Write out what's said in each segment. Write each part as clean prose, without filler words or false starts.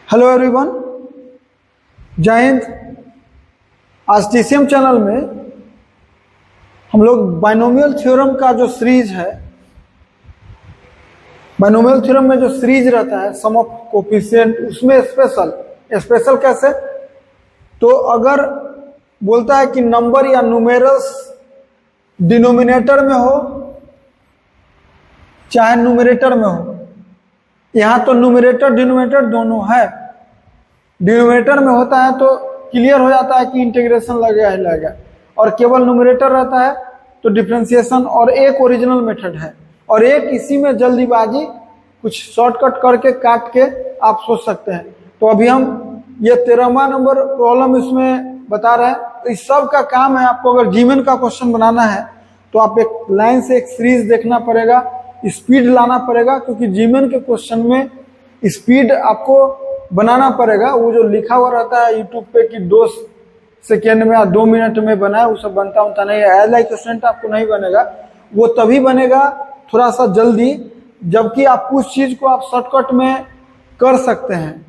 Hello everyone, जय हिंद। आज TCM channel में हम लोग बाइनोमियल थ्योरम का जो सीरीज है, बाइनोमियल थ्योरम में जो सीरीज रहता है सम ऑफ कोफिशिएंट, उसमें स्पेशल कैसे? तो अगर बोलता है कि नंबर या न्यूमेरल्स डिनोमिनेटर में हो चाहे न्यूमरेटर में हो, यहां तो न्यूमरेटर डिनोमिनेटर दोनों है। डिनोमिनेटर में होता है तो क्लियर हो जाता है कि इंटीग्रेशन लगेगा और केवल न्यूमरेटर रहता है तो डिफरेंशिएशन, और एक ओरिजिनल मेथड है और एक इसी में जल्दीबाजी कुछ शॉर्टकट करके काट के आप सोच सकते हैं। तो अभी हम ये 13वां नंबर प्रॉब्लम इसमें बता रहे हैं। तो इस सब का काम है, आपको अगर जीमेन का क्वेश्चन बनाना है तो आप एक लाइन से एक सीरीज देखना पड़ेगा, स्पीड लाना पड़ेगा, क्योंकि जीमेन के क्वेश्चन में स्पीड आपको बनाना पड़ेगा। वो जो लिखा हुआ रहता है यूट्यूब पे कि 2 सेकेंड में या 2 मिनट में बनाए, वो सब बनता नहीं है। एज लाइक स्टूडेंट आपको नहीं बनेगा, वो तभी बनेगा थोड़ा सा जल्दी जबकि आप कुछ चीज को आप शॉर्टकट में कर सकते हैं,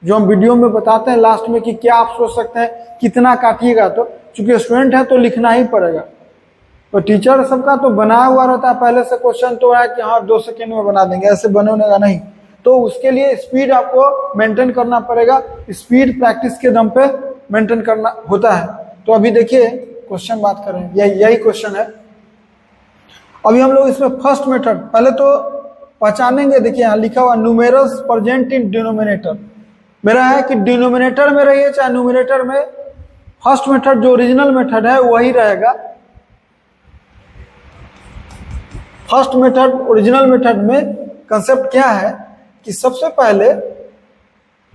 जो हम वीडियो में बताते हैं लास्ट में कि क्या आप सोच सकते हैं कितना काटिएगा। तो चूंकि स्टूडेंट है तो लिखना ही पड़ेगा, तो टीचर सबका तो बनाया हुआ रहता है पहले से क्वेश्चन, तो है कि हाँ 2 सेकेंड में बना देंगे, ऐसे बनेगा नहीं। तो उसके लिए स्पीड आपको मेंटेन करना पड़ेगा, स्पीड प्रैक्टिस के दम पे मेंटेन करना होता है। तो अभी देखिए क्वेश्चन बात करें, यही क्वेश्चन है। अभी हम लोग इसमें फर्स्ट मेथड पहले तो पहचानेंगे। देखिए यहाँ लिखा हुआ न्यूमेरल्स प्रेजेंट इन डिनोमिनेटर, मेरा है कि डिनोमिनेटर में रहिए चाहे न्यूमरेटर में, फर्स्ट मेथड जो ओरिजिनल मेथड है वही रहेगा। फर्स्ट मेथड ओरिजिनल मेथड में कंसेप्ट क्या है कि सबसे पहले,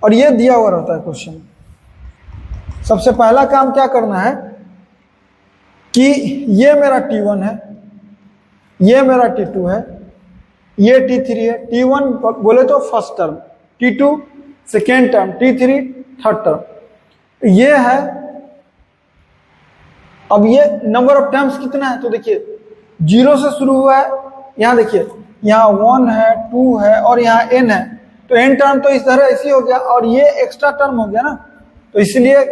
और ये दिया हुआ रहता है क्वेश्चन, सबसे पहला काम क्या करना है कि ये मेरा T1 है, ये मेरा T2 है, ये T3 है। T1 बोले तो first term, T2 second term, T3 third term, ये है। अब ये नंबर ऑफ टर्म्स कितना है तो देखिए 0 से शुरू हुआ है, यहाँ देखिए यहाँ 1 है, 2 है और यहाँ n है, तो n टर्म तो इस तरह ऐसी हो गया और ये एक्स्ट्रा टर्म हो गया ना, तो इसलिए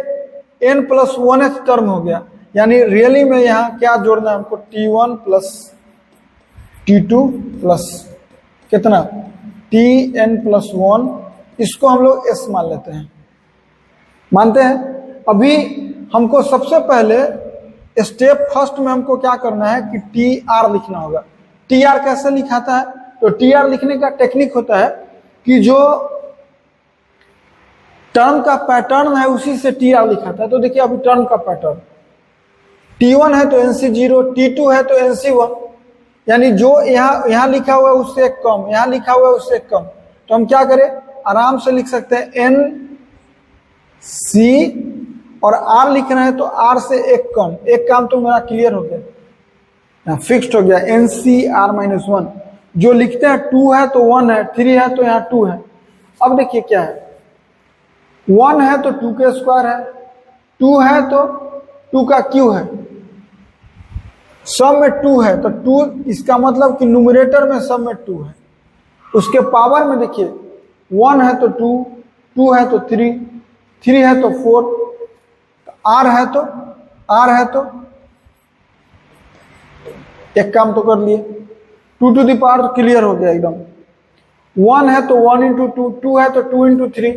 n प्लस 1th टर्म हो गया। यानी रियली में यहाँ क्या जोड़ना है हमको, T1 प्लस T2 प्लस कितना Tn प्लस 1, इसको हम लोग s मान लेते हैं, मानते हैं। अभी हमको सबसे पहले स्टेप फर्स्ट में हमको क्या करना है कि TR लिखना होगा। TR कैसे लिखाता है तो TR लिखने का टेक्निक होता है कि जो टर्म का पैटर्न है उसी से TR लिखाता है। तो देखिए अभी टर्म का पैटर्न T1 है तो NC0, T2 है तो NC1, यानी जो यहाँ लिखा हुआ है उससे एक कम, यहाँ लिखा हुआ है उससे एक कम। तो हम क्या करें, आराम से लिख सकते हैं NC और R लिख रहे हैं तो R से एक कम, एक काम तो मेरा क्लियर हो गया, फिक्स्ड हो गया NCR-1। जो लिखते हैं 2 है तो 1 है, 3 है तो यहाँ 2 है। अब देखिए क्या है, 1 है तो 2 के स्क्वायर है, 2 है तो 2 का क्यू है, सब में 2 है तो 2, इसका मतलब कि न्यूमरेटर में सब में 2 है। उसके पावर में देखिए 1 है तो 2, 2 है तो 3, 3 है तो 4, R है तो एक काम तो कर लिए, 2 टू द पावर क्लियर हो गया एकदम। 1 है तो 1 इंटू 2, 2 है तो 2 इंटू 3,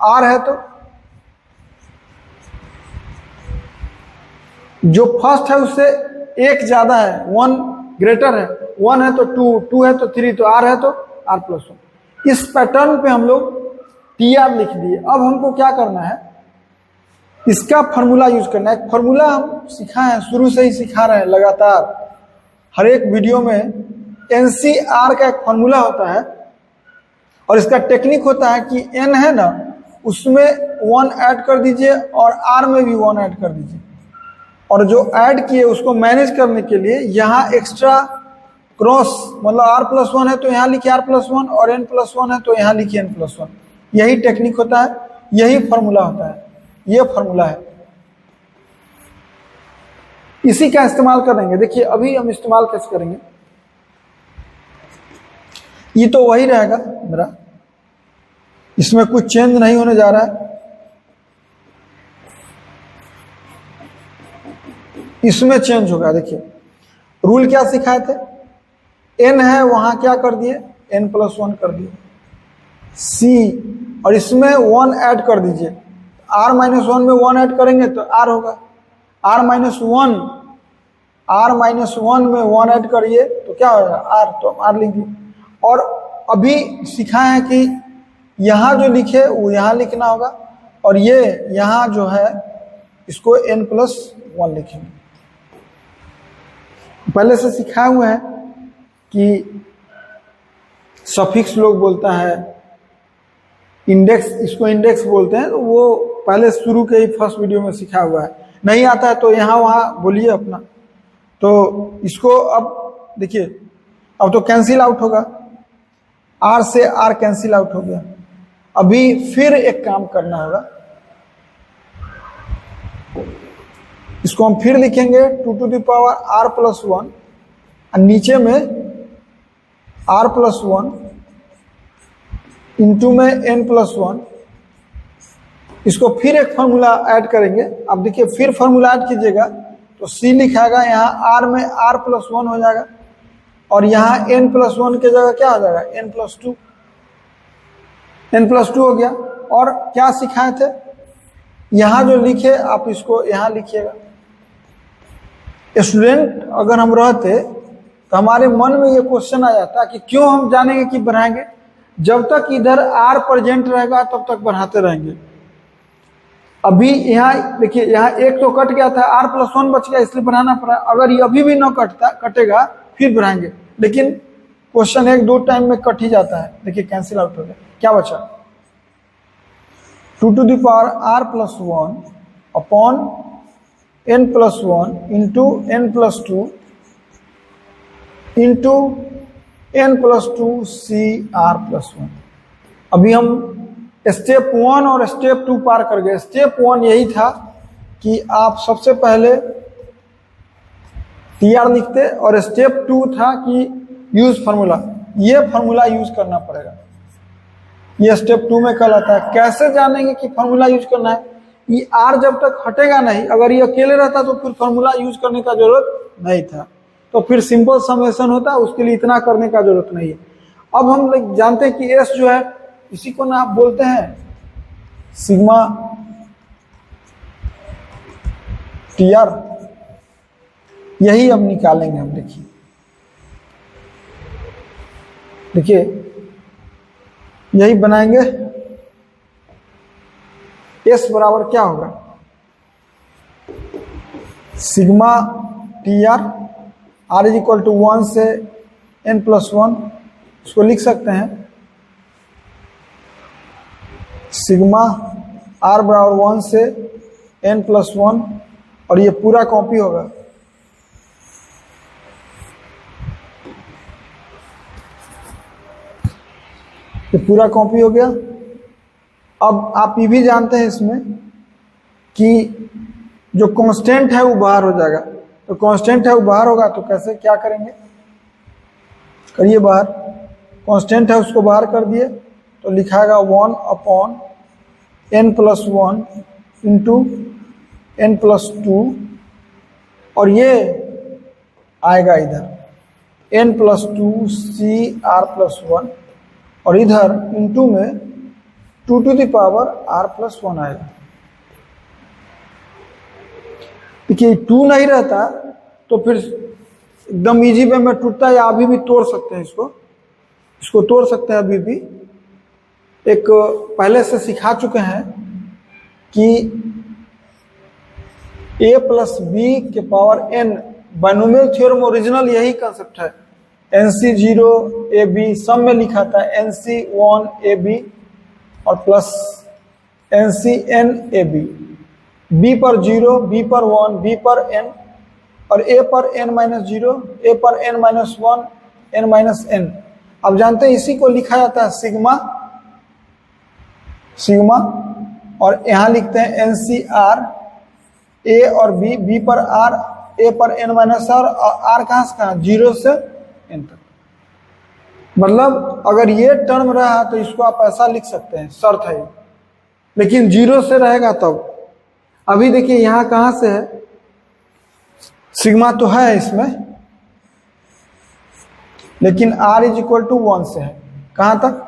R है तो जो फर्स्ट है उससे एक ज्यादा है, 1 ग्रेटर है, 1 है तो 2, 2 है तो 3, तो R है तो R प्लस 1। इस पैटर्न पे हम लोग TR लिख दिए। अब हमको क्या करना है, इसका फॉर्मूला यूज करना है। एक फॉर्मूला हम सिखाए हैं, शुरू से ही सिखा रहे हैं लगातार, हर एक वीडियो में NCR का एक फॉर्मूला होता है और इसका टेक्निक होता है कि n है ना, उसमें 1 ऐड कर दीजिए और R में भी 1 ऐड कर दीजिए, और जो ऐड किए उसको मैनेज करने के लिए यहाँ एक्स्ट्रा क्रॉस, मतलब R प्लस 1 है तो यहाँ लिखिए R प्लस 1 और n प्लस 1 है तो यहाँ लिखिए n प्लस 1। यही टेक्निक होता है, यही फॉर्मूला होता है, ये फॉर्मूला है, इसी का इस्तेमाल करेंगे। देखिए अभी हम इस्तेमाल कैसे करेंगे, ये तो वही रहेगा मेरा, इसमें कुछ चेंज नहीं होने जा रहा है। इसमें चेंज होगा। देखिए रूल क्या सिखाए थे, n है वहां क्या कर दिए, n+1 कर दिए c, और इसमें 1 ऐड कर दीजिए। r-1 में 1 ऐड करेंगे तो r होगा, r-1 में 1 ऐड करिए तो क्या होगा r, तो r लिख दिए। और अभी सिखाए हैं कि यहाँ जो लिखे वो यहाँ लिखना होगा, और ये यहाँ जो है इसको n+1 लिखेंगे। पहले से सिखाए हुए हैं कि सफिक्स लोग बोलता है, इंडेक्स, इसको इंडेक्स बोलते हैं, तो वो पहले शुरू के ही फर्स्ट वीडियो में सिखा हुआ है। नहीं आता है तो यहाँ वहाँ बोलिए अपना। तो इसको अब देखिए, अब तो कैंसिल आउट होगा, r से r कैंसिल आउट हो गया। अभी फिर एक काम करना होगा, इसको हम फिर लिखेंगे 2r+1 और नीचे में r+1 इंटू में n+1। इसको फिर एक फार्मूला ऐड करेंगे। अब देखिए फिर फार्मूला ऐड कीजिएगा तो c लिखाएगा, यहाँ r में r+1 हो जाएगा, और यहाँ n+1 के जगह क्या हो जाएगा, n+2 हो गया। और क्या सिखाए थे, यहाँ जो लिखे आप इसको यहाँ लिखिएगा। स्टूडेंट अगर हम रहते तो हमारे मन में ये क्वेश्चन आ जाता कि क्यों हम जानेंगे कि बढ़ाएंगे, जब तक इधर r प्रेजेंट रहेगा तब तक बढ़ाते रहेंगे। अभी यहाँ देखिए, यहाँ एक तो कट गया था, r+1 बच गया इसलिए बढ़ाना पड़ा। अगर ये अभी भी न कटेगा फिर बढ़ाएंगे, लेकिन क्वेश्चन 1-2 टाइम में कट ही जाता है। देखिए कैंसिल आउट हो गया, क्या बचा, 2r+1 upon n+1 into n+2 into n+2 cr+1। अभी हम स्टेप 1 और स्टेप 2 पार कर गए। स्टेप 1 यही था कि आप सबसे पहले tr लिखते, और स्टेप 2 था कि यूज फार्मूला, ये फार्मूला यूज करना पड़ेगा। ये स्टेप 2 में कहलाता है। कैसे जानेंगे कि फार्मूला यूज करना है, ये r जब तक हटेगा नहीं, अगर ये अकेले रहता तो फिर फार्मूला यूज करने का जरूरत नहीं था, तो फिर सिंपल समेशन होता, उसके लिए इतना करने का जरूरत नहीं है। अब हम लोग जानते हैं कि s जो है, इसी को ना आप बोलते हैं सिग्मा tr, यही अब निकालेंगे हम। देखिए यही बनाएंगे। s बराबर क्या होगा, sigma tr, r is equal to 1 से n+1, इसको लिख सकते हैं सिग्मा r बराबर 1 से n+1, और ये पूरा कॉपी होगा। ये पूरा कॉपी हो गया। अब आप ये भी जानते हैं इसमें कि जो कांस्टेंट है वो बाहर हो जाएगा, तो कांस्टेंट है वो बाहर होगा तो कैसे क्या करेंगे, करिए बाहर। कांस्टेंट है उसको बाहर कर दिए तो लिखाएगा 1 अपॉन n+1 इंटू n+2, और ये आएगा इधर n+2 cr+1, और इधर इंटू में 2r+1 आएगा। देखिए 2 नहीं रहता तो फिर एकदम इजी वे में टूटता है, या अभी भी तोड़ सकते हैं इसको तोड़ सकते हैं। अभी भी एक पहले से सिखा चुके हैं कि a+b के power n, binomial theorem original यही कंसेप्ट है। NC0AB सब में लिखा था NC1AB और प्लस NCNAB, b पर 0, b पर 1, b पर n, और a पर n-0, a पर n-1, n-n। अब जानते हैं इसी को लिखा जाता है सिग्मा, और यहाँ लिखते हैं NCR, a और b, b पर r, a पर n-r, और r कहाँ से कहाँ, 0 से n तक। मतलब अगर ये टर्म रहा तो इसको आप ऐसा लिख सकते हैं, शर्त है, लेकिन 0 से रहेगा तब। अभी देखिए यहां कहां से है, सिग्मा तो है इसमें, लेकिन r इज इक्वल टू 1 से है, कहां तक।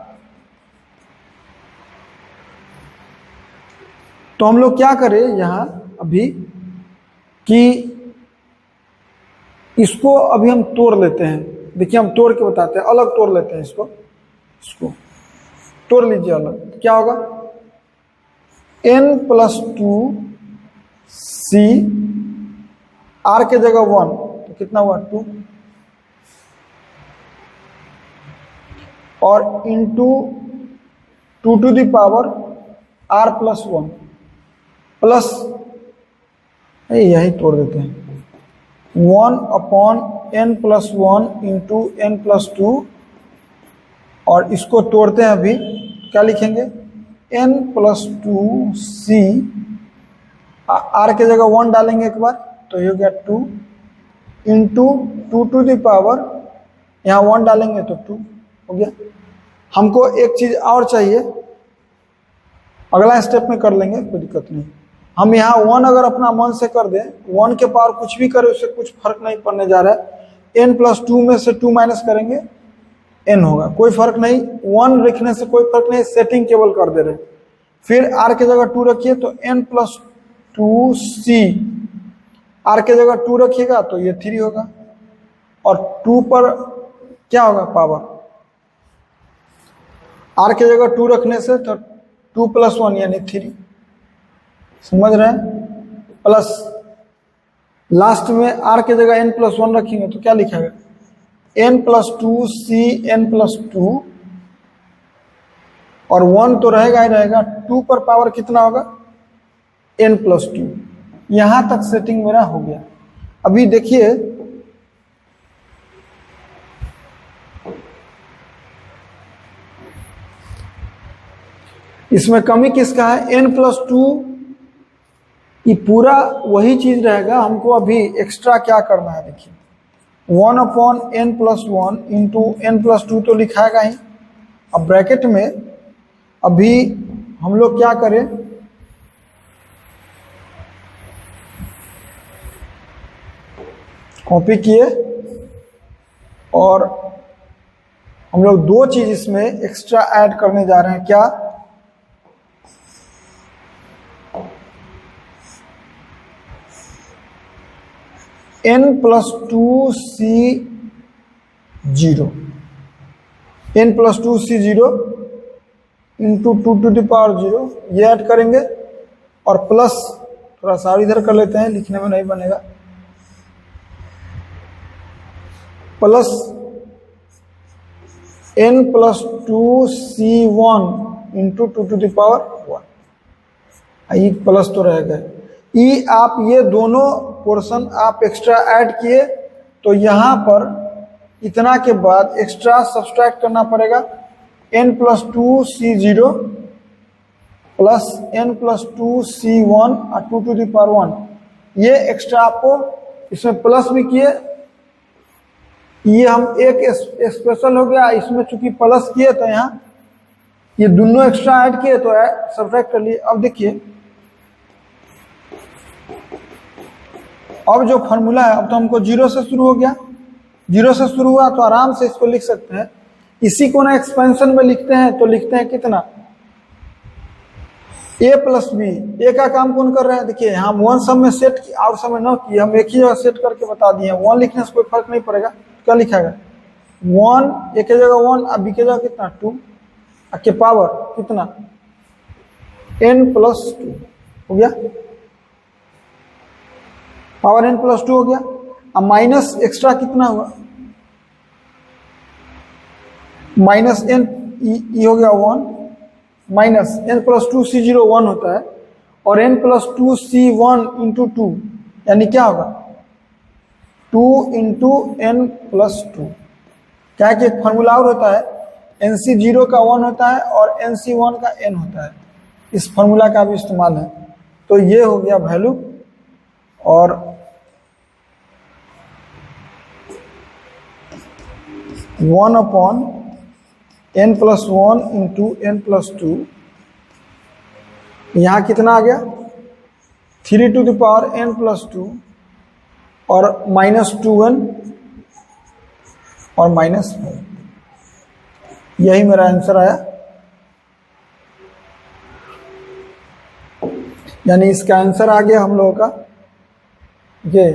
तो हम लोग क्या करें यहां अभी कि इसको अभी हम तोड़ लेते हैं। देखिए हम तोड़ के बताते हैं, अलग तोड़ लेते हैं इसको तोड़ लीजिए अलग। तो क्या होगा, n+2 c, r के जगह 1 तो कितना हुआ 2, और into 2 to the power r+1 plus, यही तोड़ देते हैं, 1/n+1 इंटू n+2, और इसको तोड़ते हैं अभी, क्या लिखेंगे, n+2c, r के जगह 1 डालेंगे एक बार तो ये हो गया 2, इंटू 2 टू द पावर, यहाँ 1 डालेंगे तो 2 हो गया। हमको एक चीज और चाहिए, अगला स्टेप में कर लेंगे, कोई दिक्कत नहीं। हम यहाँ 1 अगर अपना मन से कर दें, 1 के पावर कुछ भी करें उससे कुछ फर्क नहीं पड़ने जा रहा है। n+2 में से 2 माइनस करेंगे, n होगा, कोई फर्क नहीं, 1 रखने से कोई फर्क नहीं, सेटिंग केवल कर दे रहे। फिर r के जगह 2 रखिए तो n+2c, r के जगह 2 रखिएगा तो ये 3 होगा, और 2 पर क्या होगा पावर, r के जगह 2 रखने से तो 2 + 1 यानी 3, समझ रहे हैं। प्लस लास्ट में r के जगह n+1 रखेंगे तो क्या लिखेगा, n+2c n+2, और 1 तो रहेगा ही रहेगा, 2 पर पावर कितना होगा n+2। यहां तक सेटिंग मेरा हो गया। अभी देखिए इसमें कमी किसका है, n+2, ये पूरा वही चीज रहेगा। हमको अभी एक्स्ट्रा क्या करना है, देखिए 1/n+1 इंटू n+2 तो लिखाएगा ही। अब ब्रैकेट में अभी हम लोग क्या करें, कॉपी किए, और हम लोग दो चीज इसमें एक्स्ट्रा ऐड करने जा रहे हैं। क्या, n+2c0, n+2c0 into 2 to the power 0, ये ऐड करेंगे, और प्लस थोड़ा सा इधर कर लेते हैं, लिखने में नहीं बनेगा, plus n+2c1 into 2 to the power 1, ये प्लस तो रहेगा। ये आप ये दोनों पोर्शन आप एक्स्ट्रा ऐड किए तो यहां पर इतना के बाद एक्स्ट्रा सब्सट्रैक्ट करना पड़ेगा, n+2c0 प्लस n+2c1 और 2 टू द पावर 1, ये एक्स्ट्रा आपको इसमें प्लस भी किए। ये हम एक स्पेशल हो गया, इसमें चूंकि प्लस किए तो यहाँ ये दोनों एक्स्ट्रा ऐड किए तो सब्ट्रैक्ट कर लिए। अब देखिए अब जो फॉर्मूला है, अब तो हमको 0 से शुरू हो गया, 0 से शुरू हुआ तो आराम से इसको लिख सकते हैं। इसी को ना एक्सपेंशन में लिखते हैं तो लिखते हैं कितना, a + b। ए का काम कौन कर रहे हैं, देखिए हम 1 सब में सेट की और सब में न किए, हम एक ही जगह सेट करके बता दिए। 1 लिखने से कोई फर्क नहीं पड़ेगा, क्या लिखाएगा 1, ए के जगह 1 और बी के जगह कितना 2, के पावर कितना n+2 हो गया, पावर n+2 हो गया। अब माइनस एक्स्ट्रा कितना हुआ, माइनस n, ये हो गया 1, माइनस n+2c0 1 होता है, और n+2c1 इंटू 2 यानी क्या होगा 2 इंटू n+2। क्या कि एक फॉर्मूला और होता है, nc0 का 1 होता है और nc1 का n होता है, इस फॉर्मूला का भी इस्तेमाल है। तो ये हो गया वैल्यू, और n+1 इंटू n+2, यहाँ कितना आ गया 3n+2 और -2n और -5, यही मेरा आंसर आया। यानी इसका आंसर आ गया हम लोगों का ये।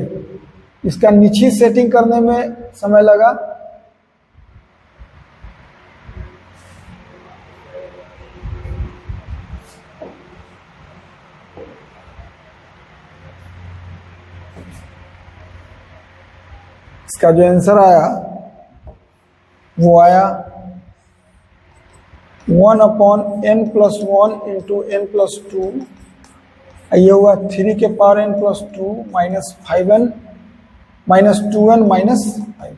इसका नीचे सेटिंग करने में समय लगा इसका जो आंसर आया वो आया 1/n+1 इंटू n+2, ये हुआ 3 के पावर n+2 -5n -2n -5,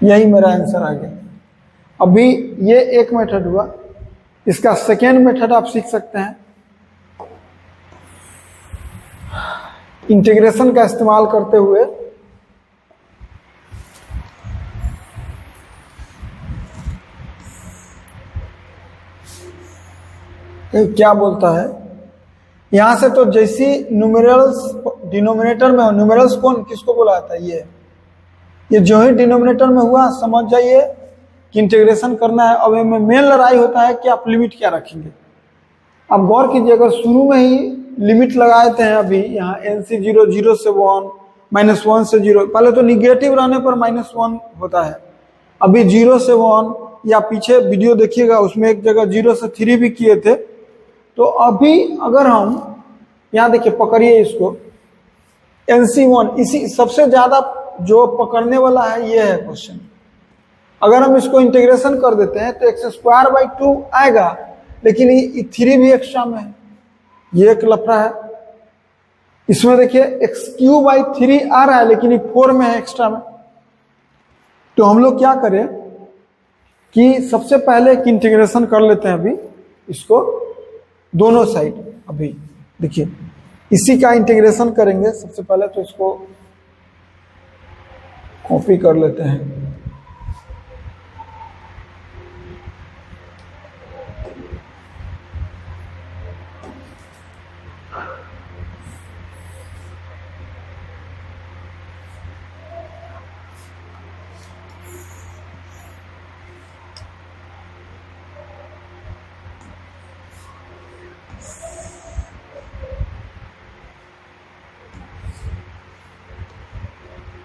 यही मेरा आंसर आ गया। अभी ये एक मेथड हुआ, इसका सेकेंड मेथड आप सीख सकते हैं। इंटीग्रेशन का इस्तेमाल करते हुए क्या बोलता है, यहां से तो जैसी न्यूमेरल्स डिनोमिनेटर में हो, न्यूमेरल्स कौन किसको बोला जाता है, ये जो ही डिनोमिनेटर में हुआ समझ जाइए कि इंटीग्रेशन करना है। अब में मेन लड़ाई होता है कि आप लिमिट क्या रखेंगे। आप गौर कीजिए, अगर शुरू में ही लिमिट लगा देते हैं, अभी यहाँ NC0 0 से 1 -1 से 0, पहले तो निगेटिव रहने पर -1 होता है, अभी 0 से 1, या पीछे वीडियो देखिएगा उसमें एक जगह 0 से 3 भी किए थे। तो अभी अगर हम यहाँ देखिए, पकड़िए इसको NC1, इसी सबसे ज्यादा जो पकड़ने वाला है ये है क्वेश्चन। अगर हम इसको इंटीग्रेशन कर देते हैं तो x² 2 आएगा, लेकिन ये 3 भी एक्स्ट्रा में है, ये एक लफड़ा है। इसमें देखिए x³ 3 आ रहा है, लेकिन ये 4 में है एक्स्ट्रा में। तो हम लोग क्या करें कि सबसे पहले एक इंटीग्रेशन कर लेते हैं अभी इसको दोनों साइड। अभी देखिए इसी का इंटीग्रेशन करेंगे सबसे पहले, तो इसको कॉपी कर लेते हैं।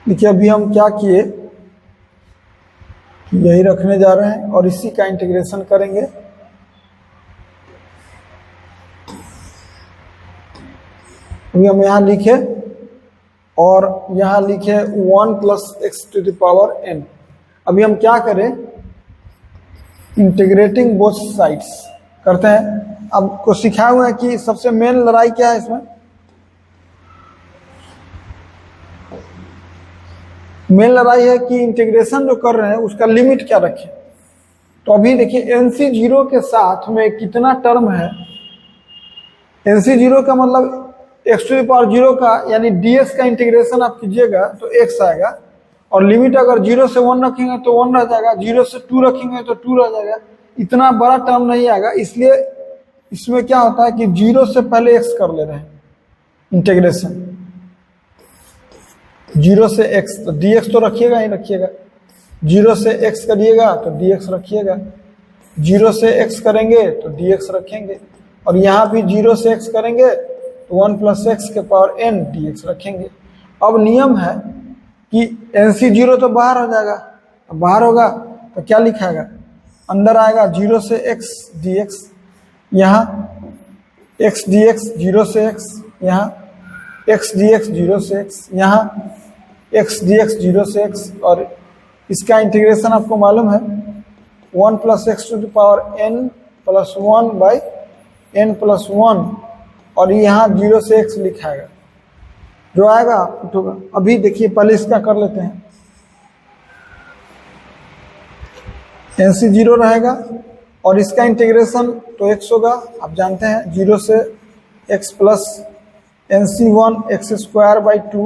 देखिए अभी हम क्या किए, यही रखने जा रहे हैं और इसी का इंटीग्रेशन करेंगे। अभी हम यहाँ लिखे और यहाँ लिखे 1 + x⁴n। अभी हम क्या करें, इंटीग्रेटिंग बोथ साइड्स करते हैं। अब को सिखाया हुआ है कि सबसे मेन लड़ाई क्या है इसमें, मेन लड़ाई है कि इंटीग्रेशन जो कर रहे हैं उसका लिमिट क्या रखें। तो अभी देखिए NC0 के साथ में कितना टर्म है, NC0 का मतलब x⁴0 का, यानी dx का इंटीग्रेशन आप कीजिएगा तो x आएगा, और लिमिट अगर 0 से 1 रखेंगे तो 1 रह जाएगा, 0 से 2 रखेंगे तो 2 रह जाएगा, इतना बड़ा टर्म नहीं आएगा। इसलिए इसमें क्या होता है कि 0 से पहले x कर ले रहे हैं इंटीग्रेशन, 0 से x, तो dx तो रखिएगा ही रखिएगा, 0 से x करिएगा तो dx रखिएगा, 0 से x करेंगे तो dx रखेंगे, और यहाँ भी 0 से x करेंगे तो 1 + x के पावर n dx रखेंगे। अब नियम है कि NC0 तो बाहर हो जाएगा, अब बाहर होगा तो क्या लिखाएगा, अंदर आएगा 0 से x dx, यहाँ x dx 0 से x, यहाँ x dx 0 से x, यहाँ x dx 0 से x, और इसका इंटीग्रेशन आपको मालूम है 1 + x⁴n + 1/n+1, और यहाँ 0 से x लिखाएगा, जो आएगा पुट होगा। अभी देखिए पहले इसका कर लेते हैं, NC0 रहेगा और इसका इंटीग्रेशन तो x होगा, आप जानते हैं 0 से x प्लस NC1 x² 2,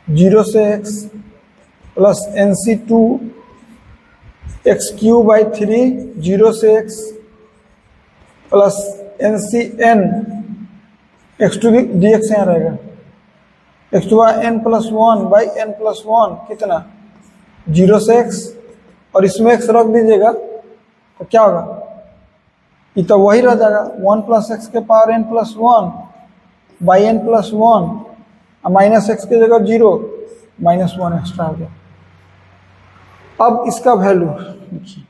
0 से x plus NC2 x cube by 3 0 से x plus N C N x to d x यहाँ रहेगा, x to N plus 1 by N plus 1 कितना 0 से x, और इसमें x रख दीजिएगा तो क्या होगा, ये तो वही रह जाएगा 1 प्लस एक्स के power n plus 1 by N plus 1 और माइनस एक्स की जगह 0 माइनस 1 एक्स्ट्रा हो गया। अब इसका वैल्यू देखिए,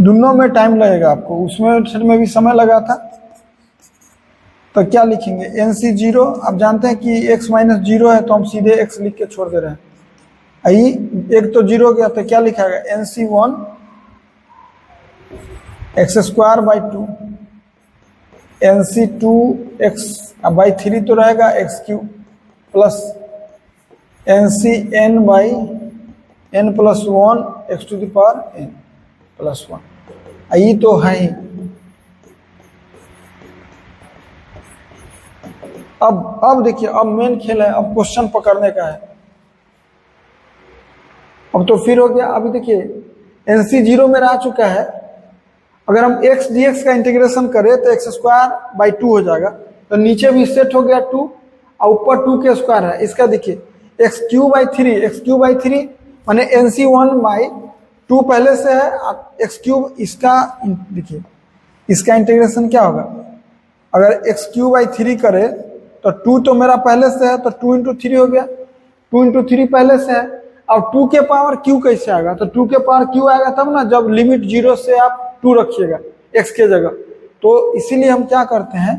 दोनों में टाइम लगेगा आपको, उसमें भी समय लगा था, तो क्या लिखेंगे NC 0, आप जानते हैं कि x माइनस 0 है तो हम सीधे x लिख के छोड़ दे रहे हैं, आई एक तो 0 गया तो क्या लिखा गया NC 1 x square by 2, NC 2 x by 3 तो रहेगा x cube plus NC n by n plus 1 x to the power n plus 1, ये तो है ही। अब देखिए, अब मेन खेल है, अब क्वेश्चन पकड़ने का है। अब तो फिर हो गया, अभी देखिए NC 0 में आ चुका है, अगर हम x dx का इंटीग्रेशन करें तो एक्स स्क्वायर बाई 2 हो जाएगा, तो नीचे भी सेट हो गया 2 और ऊपर 2 के स्क्वायर है। इसका देखिए एक्स क्यूब बाई 3 माने NC 1 बाई 2 पहले से है, एक्स क्यूब इसका देखिए, इसका इंटीग्रेशन क्या होगा, अगर एक्स क्यूब बाई 3 करे तो 2 तो मेरा पहले से है, तो 2 इंटू 3 हो गया, 2 इंटू 3 पहले से है। अब 2 के पावर क्यू कैसे आएगा, तो 2 के पावर क्यू आएगा तब ना जब लिमिट 0 से आप 2 रखिएगा x के जगह, तो इसीलिए हम क्या करते हैं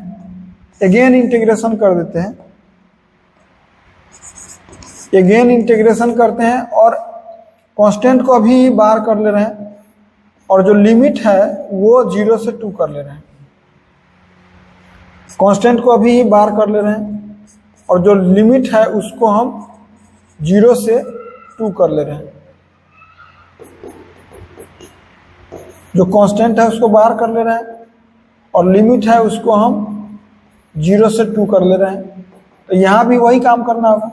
अगेन इंटीग्रेशन कर देते हैं, अगेन इंटीग्रेशन करते हैं और कांस्टेंट को अभी बाहर कर ले रहे हैं, और जो लिमिट है वो 0 से 2 कर ले रहे हैं, कांस्टेंट को अभी बाहर कर ले रहे हैं और जो लिमिट है उसको हम 0 से 2 कर ले रहे हैं, जो कांस्टेंट है उसको बाहर कर ले रहे हैं और लिमिट है उसको हम 0 से 2 कर ले रहे हैं। तो यहाँ भी वही काम करना होगा,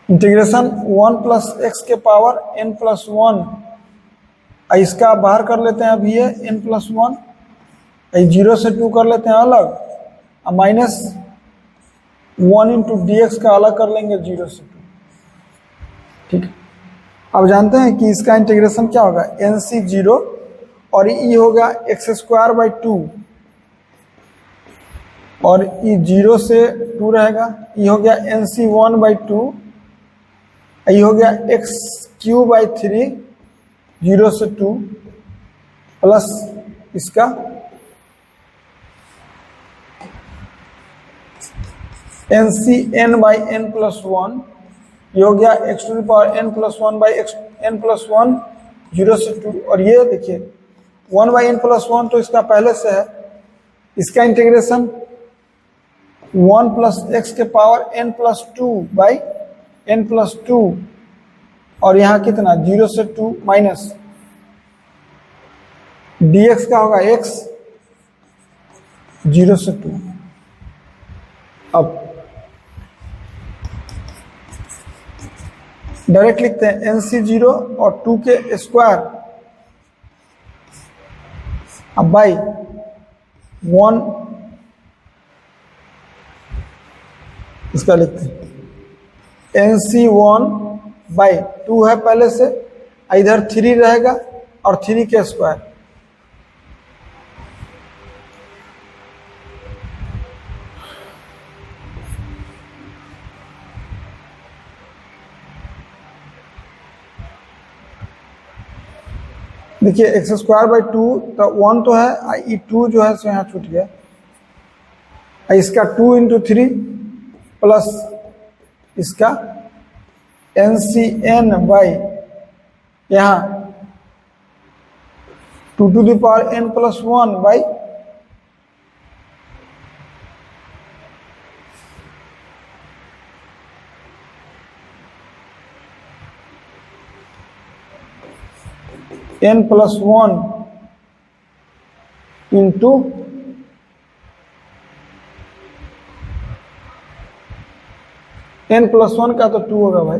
इंटीग्रेशन 1 प्लस एक्स के पावर n प्लस 1, इसका बाहर कर लेते हैं अभी ये n प्लस 1, 0 से 2 कर लेते हैं अलग, और माइनस 1 इंटू डी एक्स का अलग कर लेंगे 0 से 2, ठीक है। अब जानते हैं कि इसका इंटीग्रेशन क्या होगा NC 0 और ये होगा एक्स स्क्वायर बाई 2, और ये 0 से 2 रहेगा, ये हो गया NC 1 बाई 2, ये हो गया एक्स क्यूब बाई 3 0 से 2 प्लस इसका NC n by n plus 1, ये हो गया x to the power n plus 1 by n plus 1 0 से 2, और ये देखिए 1 बाई n प्लस 1 तो इसका पहले से है, इसका इंटीग्रेशन 1 प्लस एक्स के power n plus 2 by n plus 2, और यहाँ कितना 0 से 2 माइनस dx का होगा x 0 से 2। अब डायरेक्ट लिखते हैं NC 0 और 2 के स्क्वायर, अब बाई 1, इसका लिखते हैं NC 1 बाई 2 है पहले से, इधर 3 रहेगा और 3 के स्क्वायर, देखिए एक्स स्क्वायर बाई 2 तो 1 तो है, ये 2 जो है सो यहाँ छूट गया, इसका 2 इंटू 3 प्लस इसका NC n बाई यहाँ 2 to the power n plus 1 by n plus 1 into n plus 1 का तो 2 होगा भाई,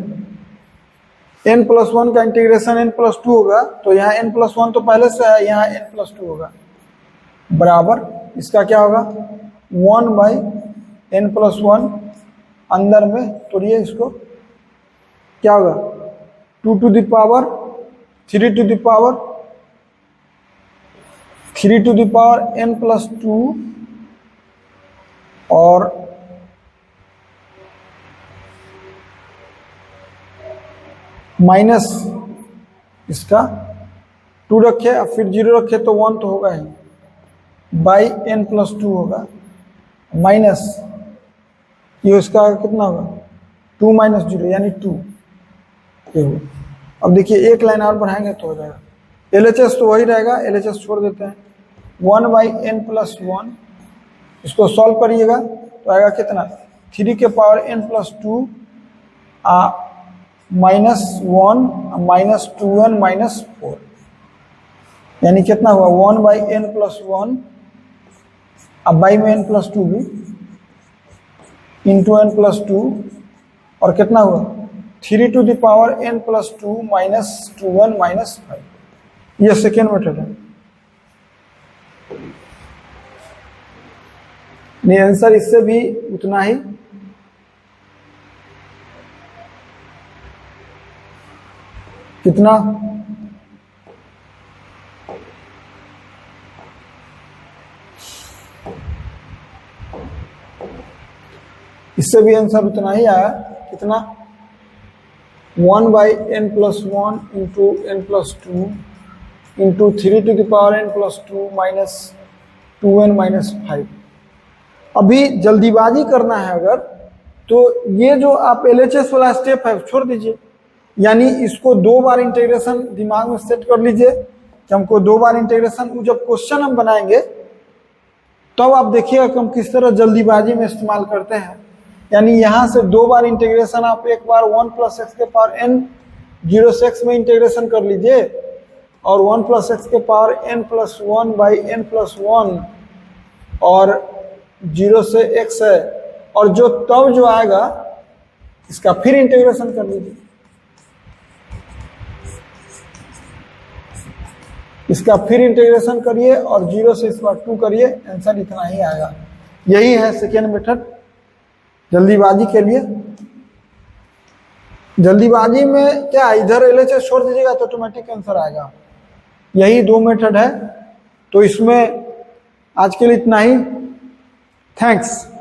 n+1 का इंटीग्रेशन n+2 होगा, तो यहाँ n+1 तो पहले से है, यहाँ n+2 होगा, बराबर इसका क्या होगा 1/n+1, अंदर में तोड़िए इसको, क्या होगा 2 to the power 3 to the power n+2 और माइनस इसका 2 रखे और फिर 0 रखे तो 1 तो होगा ही, बाई n+2 होगा, माइनस ये उसका कितना होगा 2 - 0 यानी 2। अब देखिए एक लाइन और बढ़ाएंगे तो हो जाएगा, LHS तो वही रहेगा, LHS छोड़ देते हैं, 1/n+1, इसको सॉल्व करिएगा तो आएगा कितना 3 के पावर n+2 -1 -2n -4, यानी कितना हुआ 1/n+1, अब बाई में n+2 भी इंटू n+2 और कितना हुआ 3 to the power n+2 -2n -5। ये सेकेंड मेथड है। नहीं, आंसर इससे भी उतना ही, कितना इससे भी आंसर उतना ही आया, कितना 1/n+1 into n+2 into 3 to the power n+2 -2n -5। अभी जल्दीबाजी करना है अगर, तो ये जो आप LHS वाला स्टेप है छोड़ दीजिए, यानी इसको 2 बार इंटीग्रेशन दिमाग में सेट कर लीजिए कि हमको 2 बार इंटीग्रेशन, जब क्वेश्चन हम बनाएंगे तब आप देखिएगा कि हम किस तरह जल्दीबाजी में इस्तेमाल करते हैं। यानी यहाँ से 2 बार इंटीग्रेशन, आप एक बार 1 + x के पावर n 0 से x में इंटीग्रेशन कर लीजिए और 1 + x के पावर n+1/n+1 और 0 से x है, और जो तब जो आएगा इसका फिर इंटीग्रेशन कर लीजिए, इसका फिर इंटीग्रेशन करिए और 0 से इस बार 2 करिए, आंसर इतना ही आएगा। यही है सेकेंड मेथड जल्दीबाजी के लिए। जल्दीबाजी में क्या, इधर LHS छोड़ दीजिएगा तो ऑटोमेटिक आंसर आएगा। यही 2 मेथड है, तो इसमें आज के लिए इतना ही। थैंक्स।